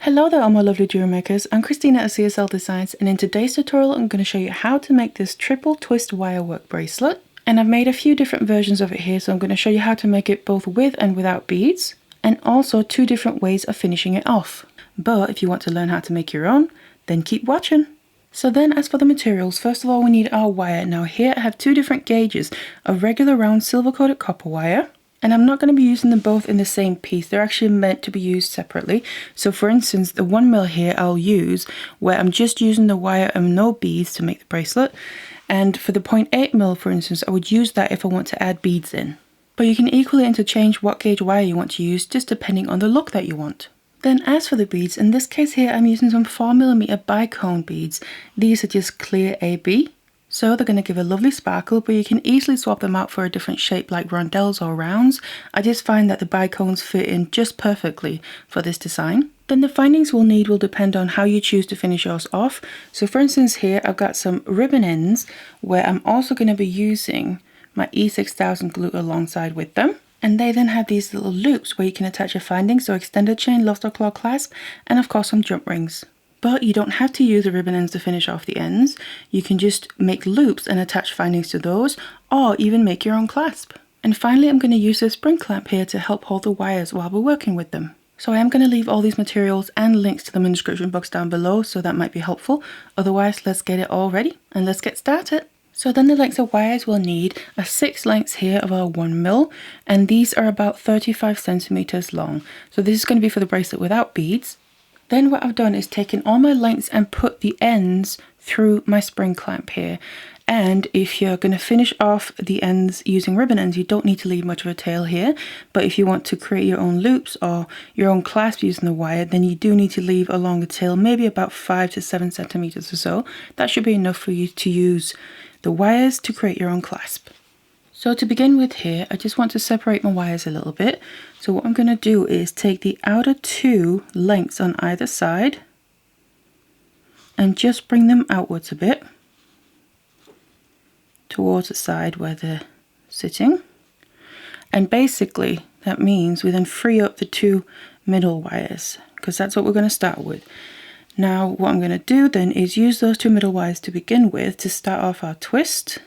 Hello there all my lovely jewelry makers, I'm Christina at CSLdesigns, and in today's tutorial I'm going to show you how to make this triple twist wire work bracelet. And I've made a few different versions of it here, so I'm going to show you how to make it both with and without beads, and also 2 different ways of finishing it off. But if you want to learn how to make your own, then keep watching. So then, as for the materials, first of all we need our wire. Now here I have 2 different gauges of regular round silver coated copper wire. And I'm not going to be using them both in the same piece. They're actually meant to be used separately. So for instance, the 1mm here I'll use where I'm just using the wire and no beads to make the bracelet. And for the 0.8mm, for instance, I would use that if I want to add beads in. But you can equally interchange what gauge wire you want to use, just depending on the look that you want. Then as for the beads, in this case here I'm using some 4mm bicone beads. These are just clear AB. So they're going to give a lovely sparkle, but you can easily swap them out for a different shape like rondelles or rounds. I just find that the bicones fit in just perfectly for this design. Then the findings we'll need will depend on how you choose to finish yours off. So for instance here I've got some ribbon ends where I'm also going to be using my E6000 glue alongside with them. And they then have these little loops where you can attach your findings, so extended chain, lost or claw clasp, and of course some jump rings. But you don't have to use the ribbon ends to finish off the ends. You can just make loops and attach findings to those, or even make your own clasp. And finally I'm going to use this spring clamp here to help hold the wires while we're working with them. So I am going to leave all these materials and links to them in the description box down below, so that might be helpful. Otherwise, let's get it all ready and let's get started. So then the lengths of wires we'll need are 6 lengths here of our 1mm, and these are about 35 centimeters long. So this is going to be for the bracelet without beads. Then what I've done is taken all my lengths and put the ends through my spring clamp here. And if you're going to finish off the ends using ribbon ends, you don't need to leave much of a tail here. But if you want to create your own loops or your own clasp using the wire, then you do need to leave a longer tail, maybe about 5 to 7 centimeters or so. That should be enough for you to use the wires to create your own clasp. So to begin with here, I just want to separate my wires a little bit. So what I'm going to do is take the outer 2 lengths on either side and just bring them outwards a bit towards the side where they're sitting. And basically that means we then free up the 2 middle wires, because that's what we're going to start with. Now what I'm going to do then is use those 2 middle wires to begin with to start off our twist.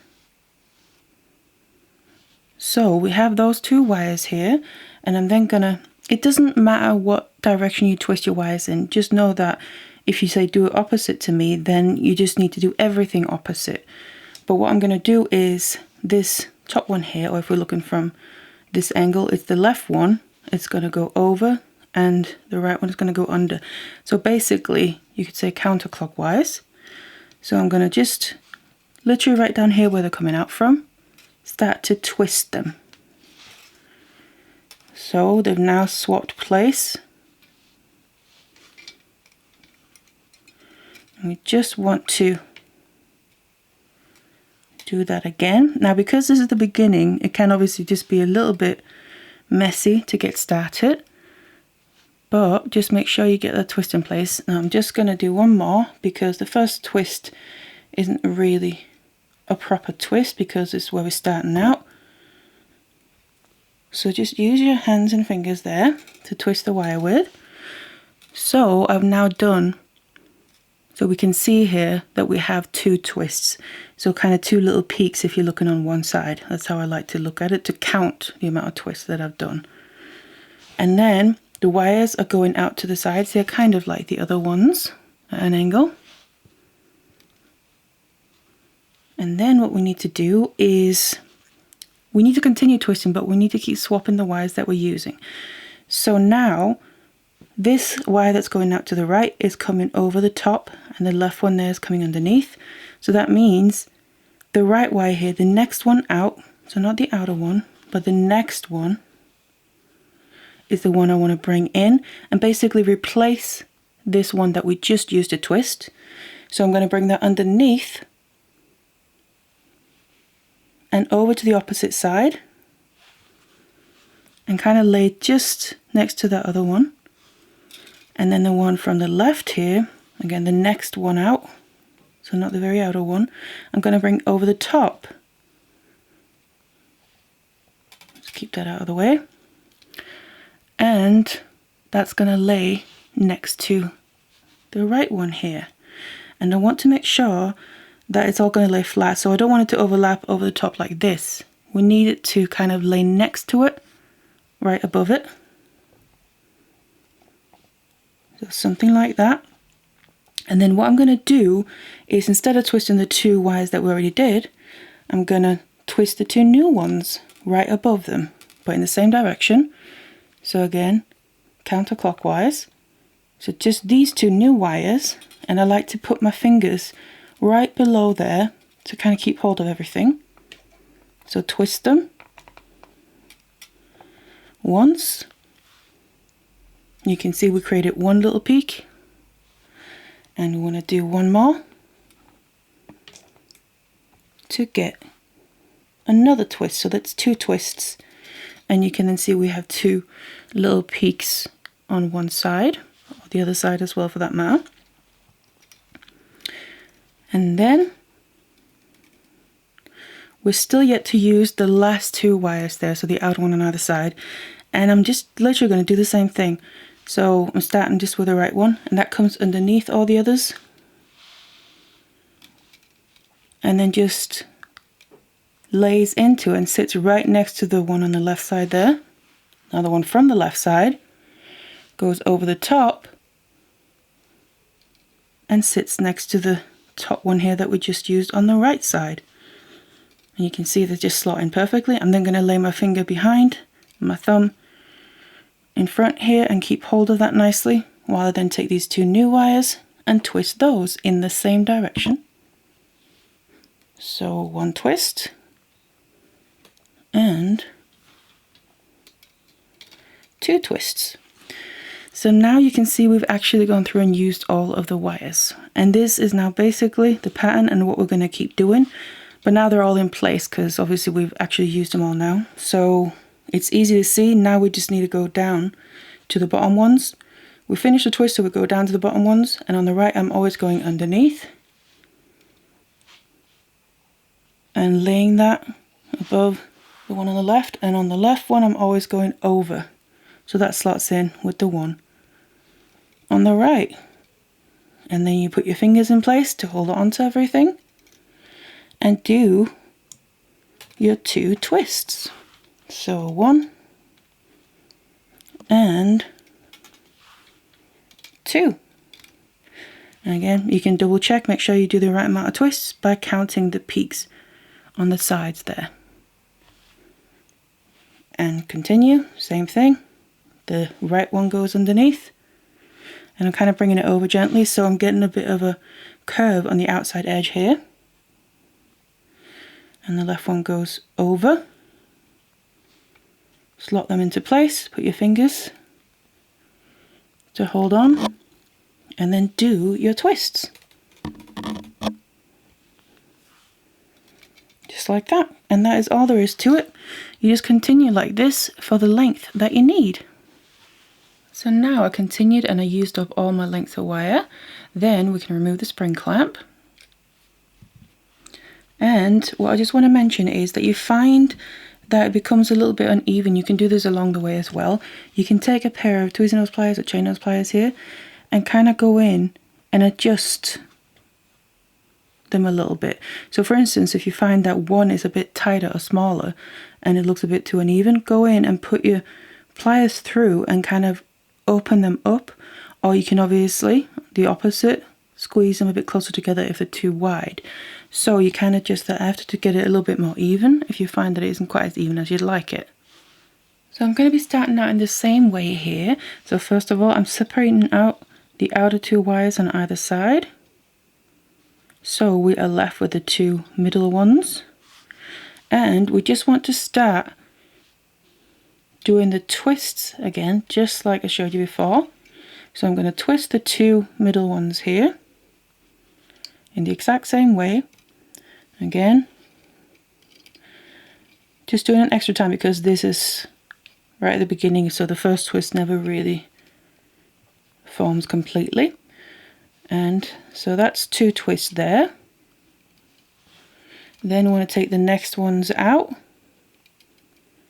So we have those 2 wires here, and I'm then gonna, it doesn't matter what direction you twist your wires in, just know that if you say do it opposite to me, then you just need to do everything opposite. But what I'm gonna do is this top one here, or if we're looking from this angle, it's the left one, it's gonna go over, and the right one is gonna go under. So basically you could say counterclockwise. So I'm gonna just literally right down here where they're coming out from, start to twist them. So they've now swapped place. And we just want to do that again. Now because this is the beginning, it can obviously just be a little bit messy to get started. But just make sure you get that twist in place. Now I'm just going to do one more, because the first twist isn't really a proper twist because this is where we're starting out. So just use your hands and fingers there to twist the wire with. So I've now done, so we can see here that we have 2 twists, so kind of 2 little peaks if you're looking on one side. That's how I like to look at it, to count the amount of twists that I've done. And then the wires are going out to the sides. They're kind of like the other ones at an angle. And then what we need to do is, we need to continue twisting, but we need to keep swapping the wires that we're using. So now, this wire that's going out to the right is coming over the top, and the left one there is coming underneath. So that means the right wire here, the next one out, so not the outer one, but the next one is the one I want to bring in, and basically replace this one that we just used to twist. So I'm going to bring that underneath and over to the opposite side, and kind of lay just next to the other one. And then the one from the left here, again the next one out, so not the very outer one, I'm going to bring over the top. Let's keep that out of the way. And that's going to lay next to the right one here. And I want to make sure that it's all going to lay flat, so I don't want it to overlap over the top like this. We need it to kind of lay next to it, right above it. So something like that. And then what I'm going to do is, instead of twisting the 2 wires that we already did, I'm going to twist the 2 new ones right above them, but in the same direction. So again, counterclockwise. So just these 2 new wires, and I like to put my fingers right below there to kind of keep hold of everything. So twist them once. You can see we created one little peak, and we want to do one more to get another twist. So that's 2 twists, and you can then see we have 2 little peaks on one side, or the other side as well for that matter. And then we're still yet to use the last 2 wires there, so the outer one on either side, and I'm just literally going to do the same thing. So I'm starting just with the right one, and that comes underneath all the others, and then just lays into and sits right next to the one on the left side there. Another one from the left side goes over the top and sits next to the top one here that we just used on the right side. And you can see they're just slotting perfectly. I'm then going to lay my finger behind, my thumb in front here, and keep hold of that nicely, while I then take these 2 new wires and twist those in the same direction. So 1 twist and 2 twists. So now you can see we've actually gone through and used all of the wires, and this is now basically the pattern and what we're going to keep doing. But now they're all in place because obviously we've actually used them all now, so it's easy to see. Now we just need to go down to the bottom ones. We finish the twist, so we go down to the bottom ones, and on the right I'm always going underneath and laying that above the one on the left, and on the left one I'm always going over, so that slots in with the one on the right. And then you put your fingers in place to hold on to everything and do your 2 twists. So 1 and 2. And again, you can double check, make sure you do the right amount of twists by counting the peaks on the sides there. And continue, same thing. The right one goes underneath, and I'm kind of bringing it over gently, so I'm getting a bit of a curve on the outside edge here. And the left one goes over. Slot them into place, put your fingers to hold on, and then do your twists. Just like that. And that is all there is to it. You just continue like this for the length that you need. So now I continued and I used up all my length of wire. Then we can remove the spring clamp. And what I just want to mention is that you find that it becomes a little bit uneven. You can do this along the way as well. You can take a pair of tweezers nose pliers or chain nose pliers here and kind of go in and adjust them a little bit. So for instance, if you find that one is a bit tighter or smaller and it looks a bit too uneven, go in and put your pliers through and kind of open them up, or you can obviously, the opposite, squeeze them a bit closer together if they're too wide. So you kind of adjust that after to get it a little bit more even if you find that it isn't quite as even as you'd like it. So I'm going to be starting out in the same way here. So first of all, I'm separating out the outer 2 wires on either side. So we are left with the 2 middle ones. And we just want to start doing the twists again, just like I showed you before. So I'm going to twist the 2 middle ones here in the exact same way. Again, just doing an extra time because this is right at the beginning, so the first twist never really forms completely. And so that's 2 twists there. Then we want to take the next ones out.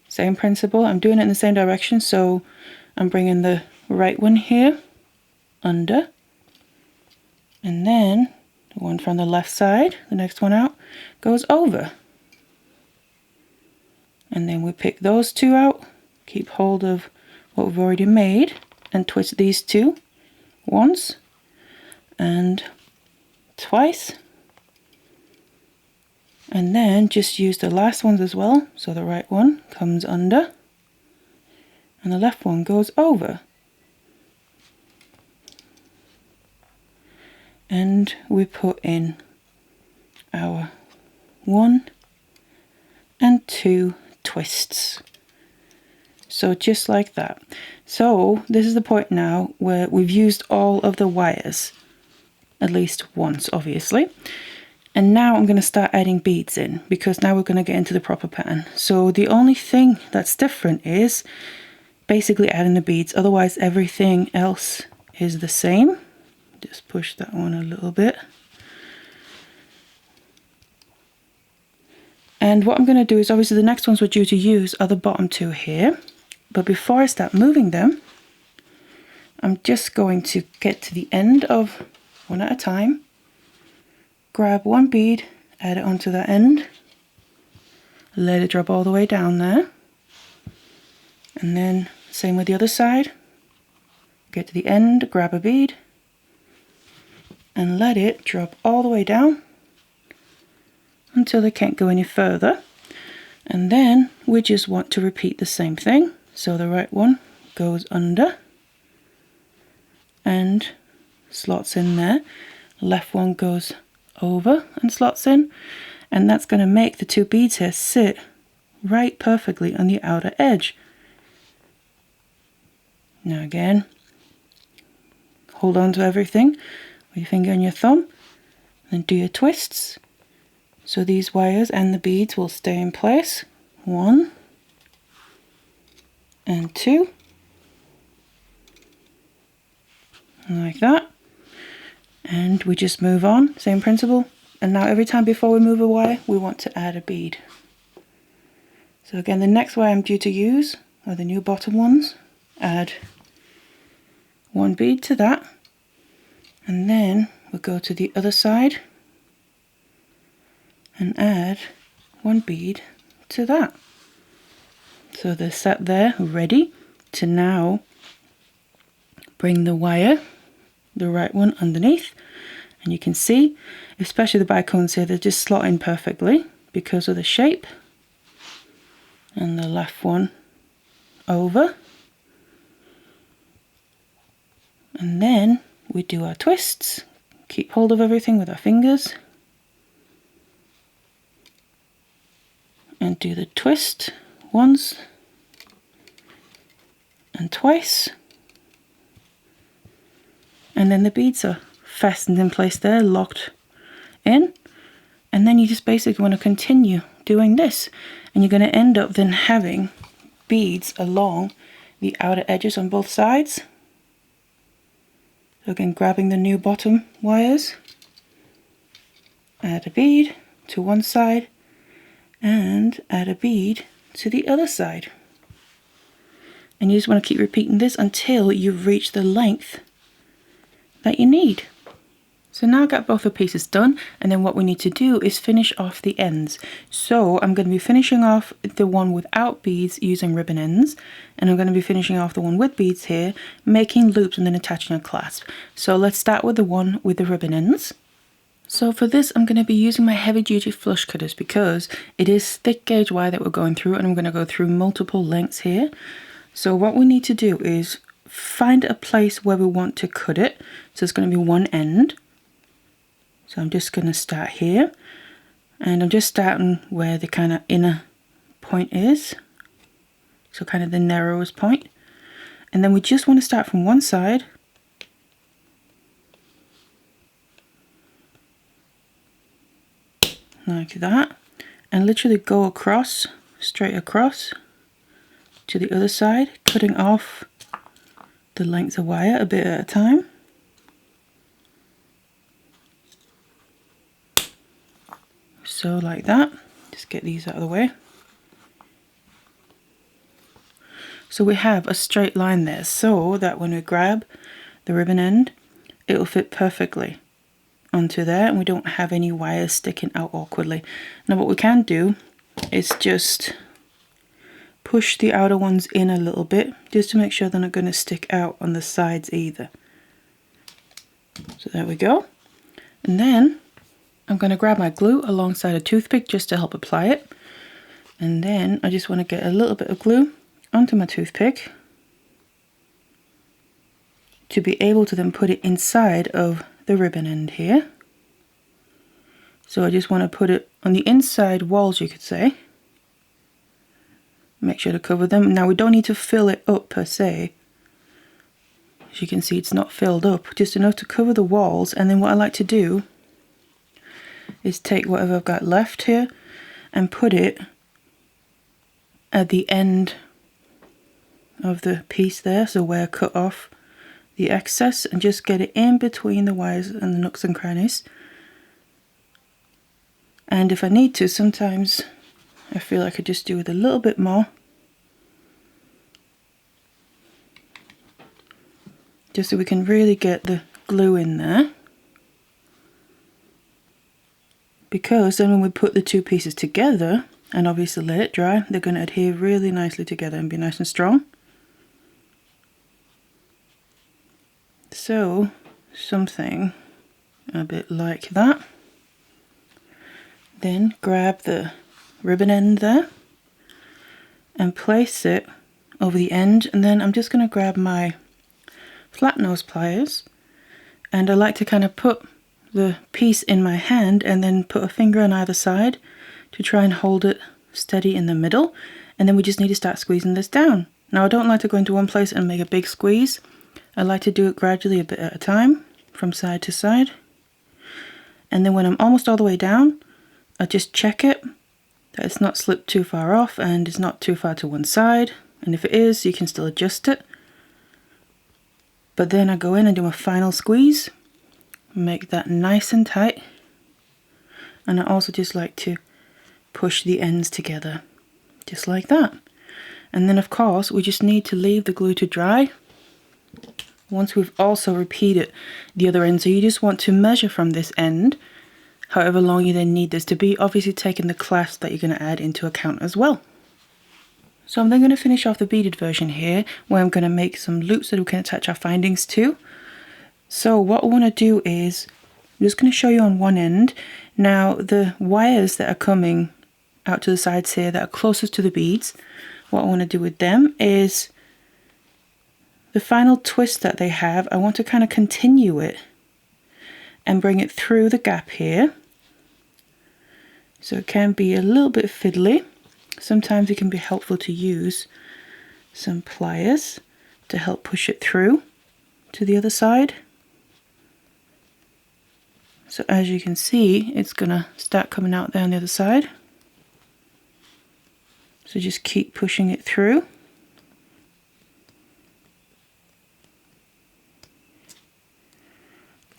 Same principle, I'm doing it in the same direction, so I'm bringing the right one here under, and then the one from the left side, the next one out, goes over. And then we pick those two out, keep hold of what we've already made, and twist these two once and twice. And then just use the last ones as well. So the right one comes under and the left one goes over. And we put in our 1 and 2 twists. So just like that. So this is the point now where we've used all of the wires, at least once obviously. And now I'm going to start adding beads in, because now we're going to get into the proper pattern. So the only thing that's different is basically adding the beads, otherwise everything else is the same. Just push that one a little bit. And what I'm going to do is, obviously the next ones we're due to use are the bottom two here. But before I start moving them, I'm just going to get to the end of one at a time, grab one bead, add it onto that end, let it drop all the way down there. And then same with the other side, get to the end, grab a bead, and let it drop all the way down until they can't go any further. And then we just want to repeat the same thing. So the right one goes under and slots in there. Left one goes over and slots in. And that's going to make the two beads here sit right perfectly on the outer edge. Now again, hold on to everything with your finger and your thumb, and do your twists. So these wires and the beads will stay in place. 1 and 2. Like that. And we just move on, same principle. And now every time before we move a wire, we want to add a bead. So again, the next wire I'm due to use are the new bottom ones. Add 1 bead to that. And then we'll go to the other side and add 1 bead to that. So they're set there ready to now bring the wire, the right one, underneath. And you can see, especially the bicones here, they're just slot in perfectly because of the shape. And the left one over. And then we do our twists, keep hold of everything with our fingers. And do the twist once and twice, and then the beads are fastened in place there, locked in. And then you just basically want to continue doing this, and you're going to end up then having beads along the outer edges on both sides. So again, grabbing the new bottom wires, add a bead to one side and add a bead to the other side. And you just want to keep repeating this until you've reached the length that you need. So now I've got both the pieces done, and then what we need to do is finish off the ends. So I'm going to be finishing off the one without beads using ribbon ends, and I'm going to be finishing off the one with beads here, making loops and then attaching a clasp. So let's start with the one with the ribbon ends. So for this, I'm going to be using my heavy duty flush cutters because it is thick gauge wire that we're going through, and I'm going to go through multiple lengths here. So what we need to do is find a place where we want to cut it. So it's going to be one end. So I'm just going to start here, and I'm just starting where the kind of inner point is. So kind of the narrowest point. And then we just want to start from one side. Like that, and literally go across, straight across to the other side, cutting off the length of wire a bit at a time. So like that, just get these out of the way. So we have a straight line there, so that when we grab the ribbon end, it'll fit perfectly onto there and we don't have any wires sticking out awkwardly. Now what we can do is just push the outer ones in a little bit just to make sure they're not going to stick out on the sides either. So there we go. And then I'm going to grab my glue alongside a toothpick just to help apply it. And then I just want to get a little bit of glue onto my toothpick to be able to then put it inside of the ribbon end here. So I just want to put it on the inside walls, you could say. Make sure to cover them. Now we don't need to fill it up per se. As you can see, it's not filled up, just enough to cover the walls. And then what I like to do is take whatever I've got left here and put it at the end of the piece there, so where I cut off the excess, and just get it in between the wires and the nooks and crannies. And if I need to, sometimes I feel I could just do with a little bit more, just so we can really get the glue in there. Because then when we put the two pieces together and obviously let it dry, they're going to adhere really nicely together and be nice and strong. So something a bit like that. Then grab the ribbon end there and place it over the end, and then I'm just going to grab my flat nose pliers, and I like to kind of put the piece in my hand and then put a finger on either side to try and hold it steady in the middle, and then we just need to start squeezing this down. Now I don't like to go into one place and make a big squeeze. I like to do it gradually, a bit at a time, from side to side. And then when I'm almost all the way down, I just check it, that it's not slipped too far off and it's not too far to one side. And if it is, you can still adjust it. But then I go in and do a final squeeze, make that nice and tight. And I also just like to push the ends together, just like that. And then of course, we just need to leave the glue to dry once we've also repeated the other end. So you just want to measure from this end, however long you then need this to be, obviously taking the clasp that you're going to add into account as well. So I'm then going to finish off the beaded version here, where I'm going to make some loops that we can attach our findings to. So what I want to do is, I'm just going to show you on one end. Now the wires that are coming out to the sides here that are closest to the beads, what I want to do with them is the final twist that they have, I want to kind of continue it and bring it through the gap here. So it can be a little bit fiddly. Sometimes it can be helpful to use some pliers to help push it through to the other side. So as you can see, it's gonna start coming out there on the other side. So just keep pushing it through.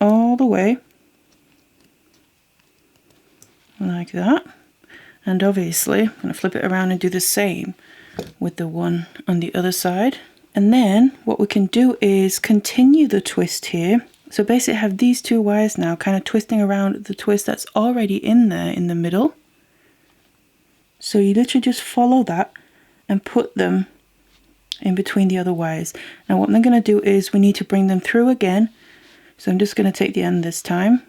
All the way, like that. And obviously, I'm going to flip it around and do the same with the one on the other side. And then what we can do is continue the twist here. So basically have these two wires now kind of twisting around the twist that's already in there in the middle. So you literally just follow that and put them in between the other wires. Now what I'm going to do is we need to bring them through again. So I'm just going to take the end this time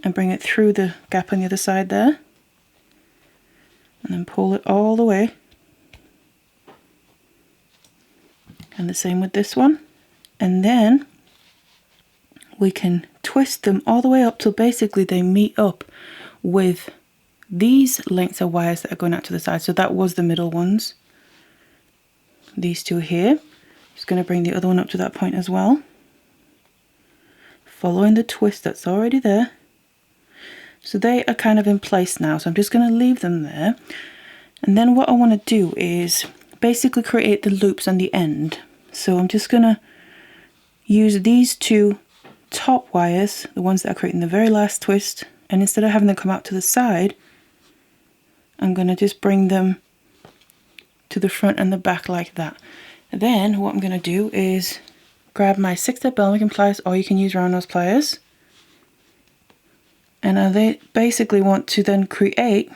and bring it through the gap on the other side there. And then pull it all the way. And the same with this one. And then we can twist them all the way up till basically they meet up with these lengths of wires that are going out to the side. So that was the middle ones. These two here. Just going to bring the other one up to that point as well. Following the twist that's already there. So they are kind of in place now, so I'm just going to leave them there. And then what I want to do is basically create the loops on the end. So I'm just going to use these two top wires, the ones that are creating the very last twist, and instead of having them come out to the side, I'm going to just bring them to the front and the back like that. And then what I'm going to do is grab my 6-step bell making pliers, or you can use round nose pliers. And I basically want to then create,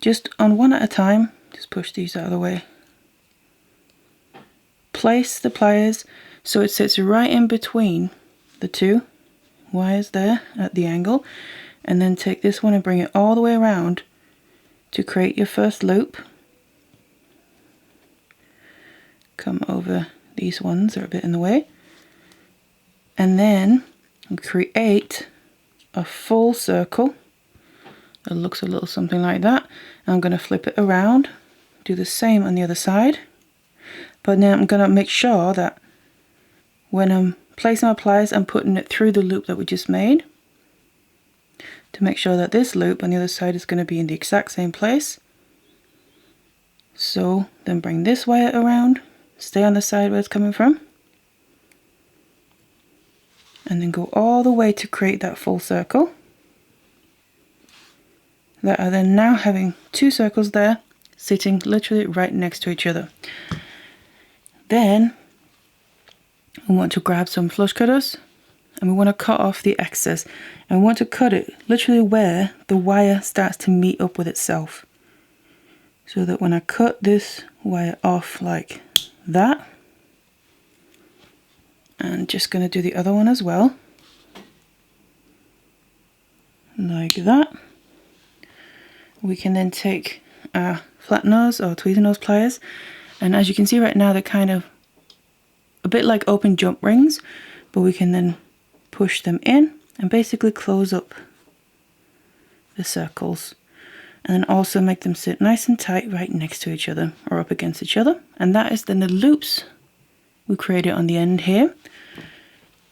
just on one at a time, just push these out of the way. Place the pliers so it sits right in between the two wires there at the angle, and then take this one and bring it all the way around to create your first loop. Come over these ones, they're a bit in the way, and then create a full circle that looks a little something like that. I'm going to flip it around, do the same on the other side, but now I'm going to make sure that when I'm placing my pliers, I'm putting it through the loop that we just made, to make sure that this loop on the other side is going to be in the exact same place. So then bring this wire around, stay on the side where it's coming from, and then go all the way to create that full circle. That are then now having two circles there, sitting literally right next to each other. Then we want to grab some flush cutters, and we want to cut off the excess, and we want to cut it literally where the wire starts to meet up with itself, so that when I cut this wire off like that, and just going to do the other one as well, like that, we can then take our flat nose or tweezer nose pliers, and as you can see right now, they're kind of a bit like open jump rings, but we can then push them in and basically close up the circles, and then also make them sit nice and tight right next to each other or up against each other. And that is then the loops we created on the end here.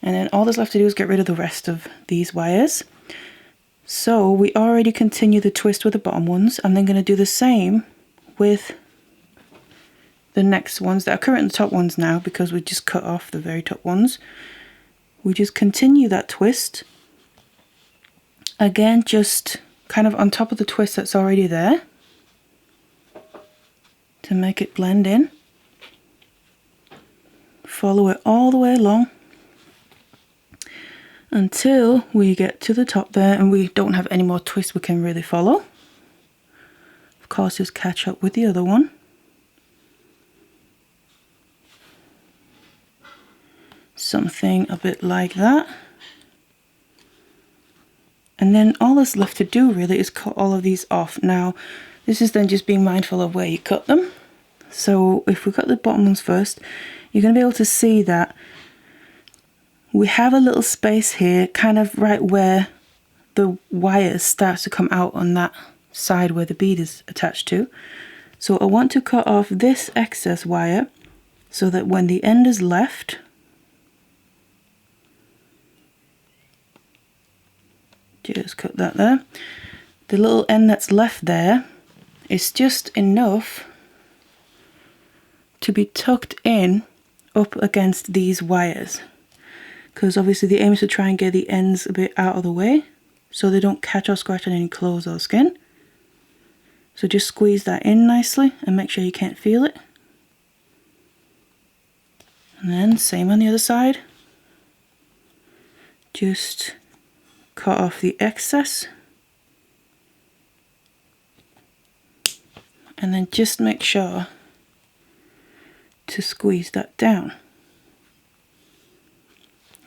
And then all that's left to do is get rid of the rest of these wires. So we already continue the twist with the bottom ones. I'm then going to do the same with the next ones that are currently the top ones now, because we just cut off the very top ones. We just continue that twist. Again, just kind of on top of the twist that's already there, to make it blend in. Follow it all the way along until we get to the top there and we don't have any more twists we can really follow. Of course, just catch up with the other one. Something a bit like that. And then all that's left to do really is cut all of these off. Now, this is then just being mindful of where you cut them. So if we cut the bottom ones first, you're going to be able to see that we have a little space here, kind of right where the wire starts to come out on that side where the bead is attached to. So I want to cut off this excess wire so that when the end is left, just cut that there. The little end that's left there is just enough to be tucked in up against these wires, because obviously the aim is to try and get the ends a bit out of the way so they don't catch or scratch on any clothes or skin. So just squeeze that in nicely and make sure you can't feel it. And then same on the other side. Just cut off the excess. And then just make sure to squeeze that down.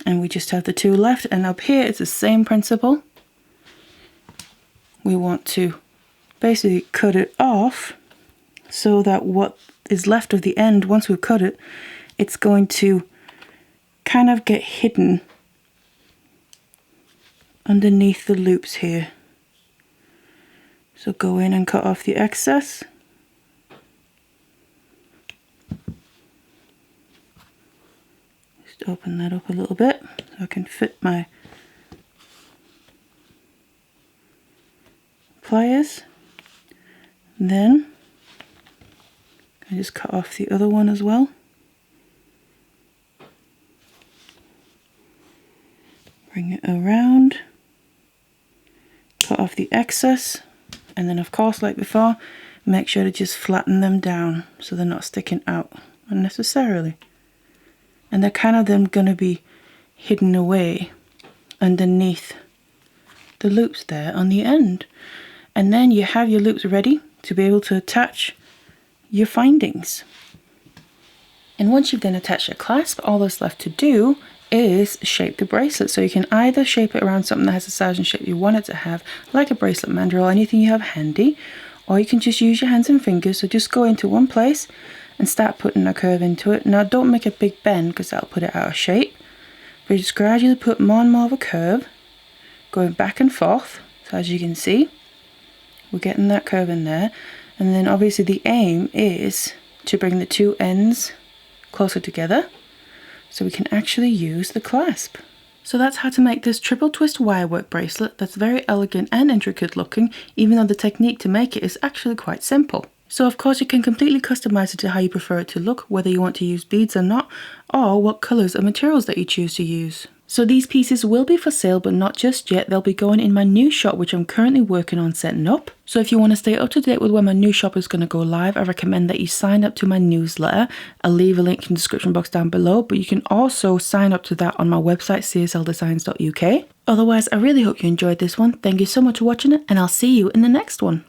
And we just have the two left, and up here it's the same principle. We want to basically cut it off so that what is left of the end, once we've cut it, it's going to kind of get hidden underneath the loops here. So go in and cut off the excess. Just open that up a little bit so I can fit my pliers. Then I just cut off the other one as well. Bring it around, cut off the excess, and then of course, like before, make sure to just flatten them down so they're not sticking out unnecessarily. and they're kind of then going to be hidden away underneath the loops there on the end. And then you have your loops ready to be able to attach your findings. And once you've then attached your clasp, all that's left to do is shape the bracelet. So you can either shape it around something that has the size and shape you want it to have, like a bracelet mandrel or anything you have handy, or you can just use your hands and fingers. So just go into one place and start putting a curve into it. Now don't make a big bend because that'll put it out of shape, but just gradually put more and more of a curve, going back and forth. So as you can see, we're getting that curve in there. And then obviously the aim is to bring the two ends closer together so we can actually use the clasp. So that's how to make this triple twist wirework bracelet that's very elegant and intricate looking, even though the technique to make it is actually quite simple. So of course you can completely customize it to how you prefer it to look, whether you want to use beads or not, or what colors or materials that you choose to use. So these pieces will be for sale, but not just yet. They'll be going in my new shop, which I'm currently working on setting up. So if you want to stay up to date with when my new shop is going to go live, I recommend that you sign up to my newsletter. I'll leave a link in the description box down below, but you can also sign up to that on my website, CSLdesigns.uk. Otherwise, I really hope you enjoyed this one. Thank you so much for watching it, and I'll see you in the next one.